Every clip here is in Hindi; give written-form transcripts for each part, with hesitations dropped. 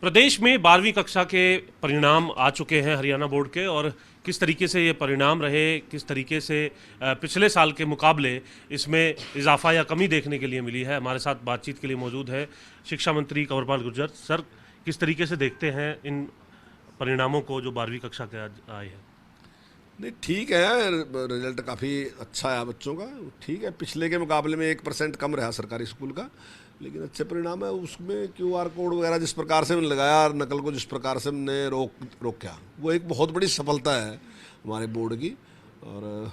प्रदेश में 12वीं कक्षा के परिणाम आ चुके हैं हरियाणा बोर्ड के, और किस तरीके से ये परिणाम रहे, किस तरीके से पिछले साल के मुकाबले इसमें इजाफा या कमी देखने के लिए मिली है। हमारे साथ बातचीत के लिए मौजूद है शिक्षा मंत्री कंवरपाल गुर्जर। सर, किस तरीके से देखते हैं इन परिणामों को जो 12वीं कक्षा के आज आए हैं? नहीं, ठीक है, रिजल्ट काफ़ी अच्छा है बच्चों का। ठीक है, पिछले के मुकाबले में 1% कम रहा सरकारी स्कूल का, लेकिन अच्छे परिणाम है। उसमें QR कोड वगैरह जिस प्रकार से हमने लगाया, नकल को जिस प्रकार से हमने रोका, वो एक बहुत बड़ी सफलता है हमारे बोर्ड की। और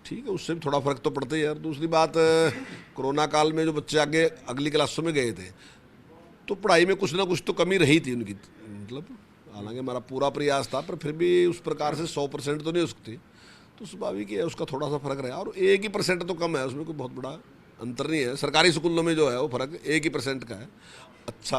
ठीक है, उससे भी थोड़ा फर्क तो पड़ता ही है। और दूसरी बात, कोरोना काल में जो बच्चे आगे अगली क्लासों में गए थे, तो पढ़ाई में कुछ ना कुछ तो कमी रही थी उनकी, मतलब हालांकि हमारा पूरा प्रयास था, पर फिर भी उस प्रकार से 100% तो नहीं हो सकती। तो स्वाभाविक है, उसका थोड़ा सा फर्क रहा। और 1% तो कम है, उसमें कोई बहुत बड़ा अंतर नहीं है। सरकारी स्कूलों में जो है वो फर्क 1% का है, अच्छा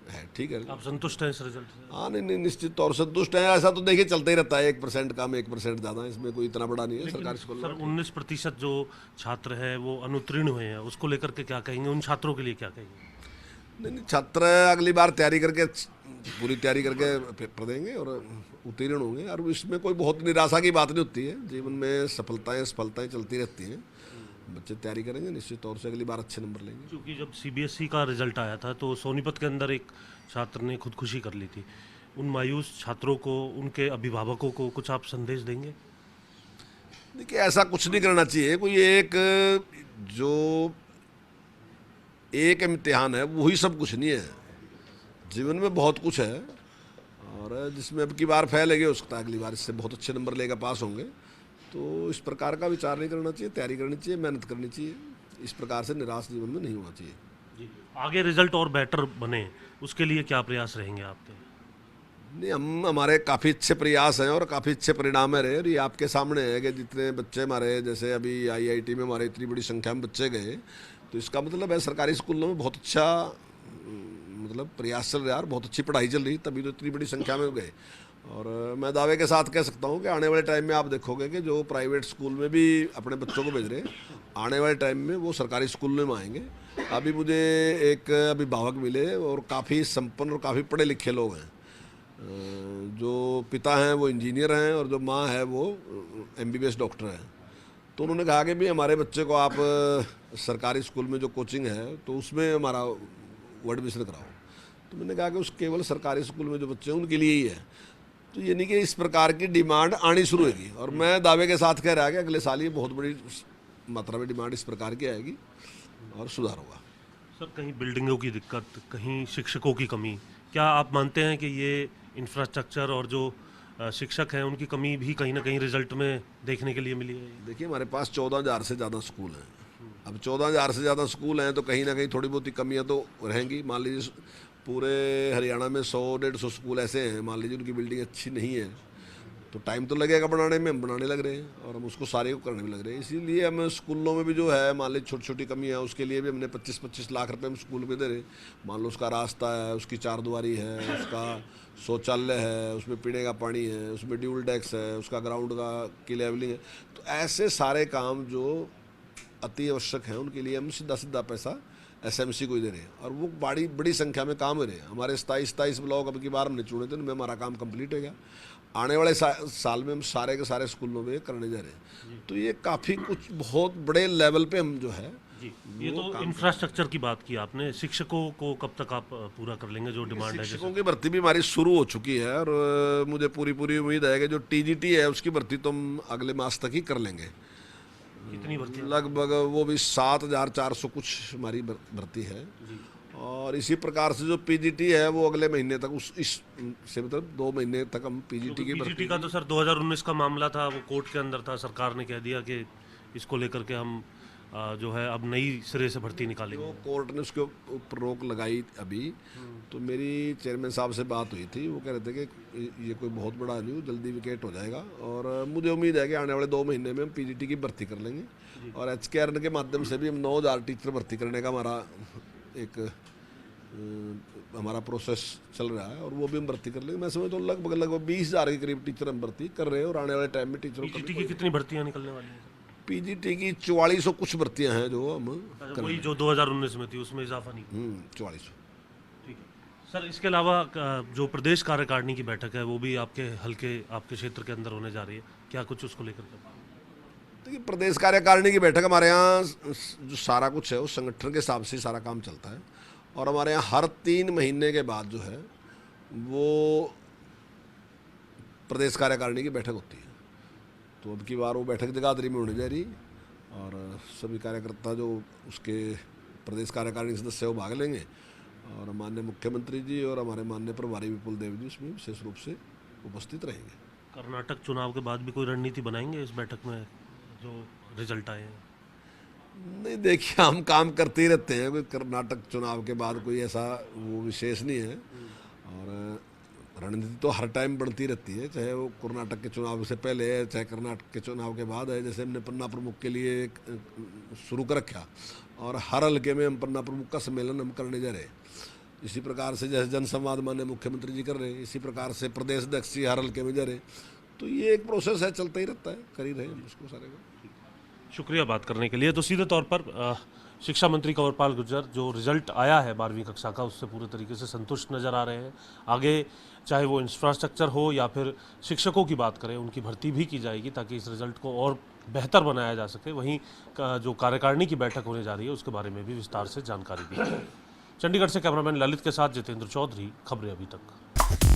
है, ठीक है। आप संतुष्ट हैं इस रिजल्ट से? हाँ, नहीं, निश्चित तौर से संतुष्ट है। ऐसा तो देखिए चलता ही रहता है, 1% कम 1% ज़्यादा, इसमें कोई इतना बड़ा नहीं है सरकारी स्कूल सर, 19% जो छात्र है वो अनुत्तीर्ण हुए हैं, उसको लेकर के क्या कहेंगे? उन छात्रों के लिए क्या कहेंगे? नहीं, छात्र अगली बार तैयारी करके पूरी तैयारी करके पेपर देंगे और उत्तीर्ण होंगे। और इसमें कोई बहुत निराशा की बात नहीं होती है। जीवन में सफलताएं चलती रहती हैं। बच्चे तैयारी करेंगे, निश्चित तौर से अगली बार अच्छे नंबर लेंगे। क्योंकि जब CBSE का रिजल्ट आया था तो सोनीपत के अंदर एक छात्र ने खुदकुशी कर ली थी। उन मायूस छात्रों को, उनके अभिभावकों को कुछ आप संदेश देंगे? देखिए, ऐसा कुछ नहीं करना चाहिए। कोई एक इम्तिहान है, वही सब कुछ नहीं है। जीवन में बहुत कुछ है, और जिसमें अब की बार फेल हो सकता है, अगली बार इससे बहुत अच्छे नंबर लेकर पास होंगे। तो इस प्रकार का विचार नहीं करना चाहिए, तैयारी करनी चाहिए, मेहनत करनी चाहिए। इस प्रकार से निराश जीवन में नहीं होना चाहिए जी। आगे रिजल्ट और बेटर बने, उसके लिए क्या प्रयास रहेंगे आपके? नहीं, हमारे काफ़ी अच्छे प्रयास हैं और काफ़ी अच्छे परिणाम है रहे। और ये आपके सामने है कि जितने बच्चे हमारे, जैसे अभी IIT में हमारे इतनी बड़ी संख्या में बच्चे गए, तो इसका मतलब है सरकारी स्कूलों में बहुत अच्छा मतलब प्रयास चल रहा है और बहुत अच्छी पढ़ाई चल रही, तभी तो इतनी बड़ी संख्या में गए। और मैं दावे के साथ कह सकता हूँ कि आने वाले टाइम में आप देखोगे कि जो प्राइवेट स्कूल में भी अपने बच्चों को भेज रहे हैं, आने वाले टाइम में वो सरकारी स्कूल में आएंगे। अभी मुझे एक अभिभावक मिले और काफ़ी संपन्न और काफ़ी पढ़े लिखे लोग हैं। जो पिता हैं वो इंजीनियर हैं और जो माँ है वो MBBS डॉक्टर हैं। तो उन्होंने कहा कि भी हमारे बच्चे को आप सरकारी स्कूल में जो कोचिंग है तो उसमें हमारा वो एडमिशन कराओ। तो मैंने कहा कि उस केवल सरकारी स्कूल में जो बच्चे हैं उनके लिए ही है। तो यानी कि इस प्रकार की डिमांड आनी शुरू होगी, और मैं दावे के साथ कह रहा कि अगले साल ये बहुत बड़ी मात्रा में डिमांड इस प्रकार की आएगी और सुधार होगा। सर, कहीं बिल्डिंगों की दिक्कत, कहीं शिक्षकों की कमी, क्या आप मानते हैं कि ये इंफ्रास्ट्रक्चर और जो शिक्षक हैं उनकी कमी भी कहीं ना कहीं रिजल्ट में देखने के लिए मिली है? देखिए, हमारे पास 14,000 से ज़्यादा स्कूल हैं। अब 14,000 से ज़्यादा स्कूल हैं तो कहीं ना कहीं थोड़ी बहुत कमियां तो रहेंगी। मान लीजिए पूरे हरियाणा में 100-150 स्कूल ऐसे हैं, मान लीजिए उनकी बिल्डिंग अच्छी नहीं है, तो टाइम तो लगेगा बनाने में। हम बनाने लग रहे हैं और हम उसको सारे को करने में लग रहे हैं। इसीलिए हम स्कूलों में भी जो है, मान लीजिए छोटी छोटी कमी है, उसके लिए भी हमने 25-25 लाख रुपए हम स्कूल में दे रहे हैं। मान लो उसका रास्ता है, उसकी चारदीवारी है, उसका शौचालय है, उसमें पीने का पानी है, उसमें ड्यूल डेस्क है, उसका ग्राउंड की लेवलिंग है। तो ऐसे सारे काम जो अति आवश्यक हैं उनके लिए हम सीधा पैसा SMC को ही दे रहे हैं, और वो बड़ी संख्या में काम हो रहे हैं। हमारे 27 ब्लॉक अब की बार हमने चुने थे, उनमें हमारा काम कंप्लीट हो गया। आने वाले साल में हम सारे के सारे स्कूलों में करने जा रहे हैं। तो ये काफ़ी कुछ बहुत बड़े लेवल पे हम जो है जी। ये तो इंफ्रास्ट्रक्चर की बात की आपने। शिक्षकों को कब तक आप पूरा कर लेंगे जो डिमांड है? शिक्षकों की भर्ती भी हमारी शुरू हो चुकी है, और मुझे पूरी उम्मीद है कि जो TGT है उसकी भर्ती तो हम अगले मास तक ही कर लेंगे। कितनी भर्ती? लगभग वो भी 7,400 कुछ हमारी भर्ती है। और इसी प्रकार से जो PGT है वो अगले महीने तक इससे मतलब 2 महीने तक हम PGT की भर्ती। PGT का तो सर 2019 का मामला था, वो कोर्ट के अंदर था। सरकार ने कह दिया कि इसको लेकर के हम जो है अब नई सिरे से भर्ती निकालेंगे। तो कोर्ट ने उसके ऊपर रोक लगाई अभी। तो मेरी चेयरमैन साहब से बात हुई थी, वो कह रहे थे कि ये कोई बहुत बड़ा नहीं, जल्दी विकेट हो जाएगा। और मुझे उम्मीद है कि आने वाले 2 महीने में हम PGT की भर्ती कर लेंगे। और HKRN के माध्यम से भी हम 9,000 टीचर भर्ती करने का हमारा प्रोसेस चल रहा है, और वो भी हम भर्ती कर लेंगे। मैं समझता हूँ लगभग 20,000 के करीब टीचर हम भर्ती कर रहे हैं, और आने वाले टाइम में टीचरों PGT की कितनी भर्तियाँ निकलने वाली हैं? पीजीटी की 4400 कुछ भर्तियां हैं जो हम वही जो 2019 में थी उसमें इजाफा नहीं। 4400। ठीक है सर, इसके अलावा जो प्रदेश कार्यकारिणी की बैठक है वो भी आपके हल्के आपके क्षेत्र के अंदर होने जा रही है, क्या कुछ उसको लेकर के? देखिए, प्रदेश कार्यकारिणी की बैठक हमारे यहाँ जो सारा कुछ है उस संगठन के हिसाब से सारा काम चलता है, और हमारे यहाँ हर 3 महीने के बाद जो है वो प्रदेश कार्यकारिणी की बैठक होती है। तो अब की बार वो बैठक जगाधरी में होने जा रही, और सभी कार्यकर्ता जो उसके प्रदेश कार्यकारिणी सदस्य वो भाग लेंगे, और माननीय मुख्यमंत्री जी और हमारे माननीय प्रभारी विपुल देव जी उसमें विशेष रूप से उपस्थित रहेंगे। कर्नाटक चुनाव के बाद भी कोई रणनीति बनाएंगे इस बैठक में जो रिजल्ट आए हैं? नहीं, देखिए, हम काम करते ही रहते हैं, कोई कर्नाटक चुनाव के बाद कोई ऐसा वो विशेष नहीं है, और रणनीति तो हर टाइम बढ़ती रहती है, चाहे वो कर्नाटक के चुनाव से पहले है चाहे कर्नाटक के चुनाव के बाद है। जैसे हमने पन्ना प्रमुख के लिए एक शुरू कर रखा, और हर हल्के में हम पन्ना प्रमुख का सम्मेलन हम करने जा रहे हैं। इसी प्रकार से जैसे जनसंवाद माननीय मुख्यमंत्री जी कर रहे हैं, इसी प्रकार से प्रदेश अध्यक्ष जी हर हल्के में जा रहे हैं। तो ये एक प्रोसेस है, चलता ही रहता है, कर ही रहे हैं उसको सारे को। शुक्रिया बात करने के लिए। तो सीधे तौर पर शिक्षा मंत्री कंवरपाल गुर्जर जो रिजल्ट आया है 12वीं कक्षा का उससे पूरे तरीके से संतुष्ट नज़र आ रहे हैं। आगे चाहे वो इंफ्रास्ट्रक्चर हो या फिर शिक्षकों की बात करें, उनकी भर्ती भी की जाएगी ताकि इस रिजल्ट को और बेहतर बनाया जा सके। वहीं जो कार्यकारिणी की बैठक होने जा रही है उसके बारे में भी विस्तार से जानकारी दी। चंडीगढ़ से कैमरामैन ललित के साथ जितेंद्र चौधरी, खबरें अभी तक।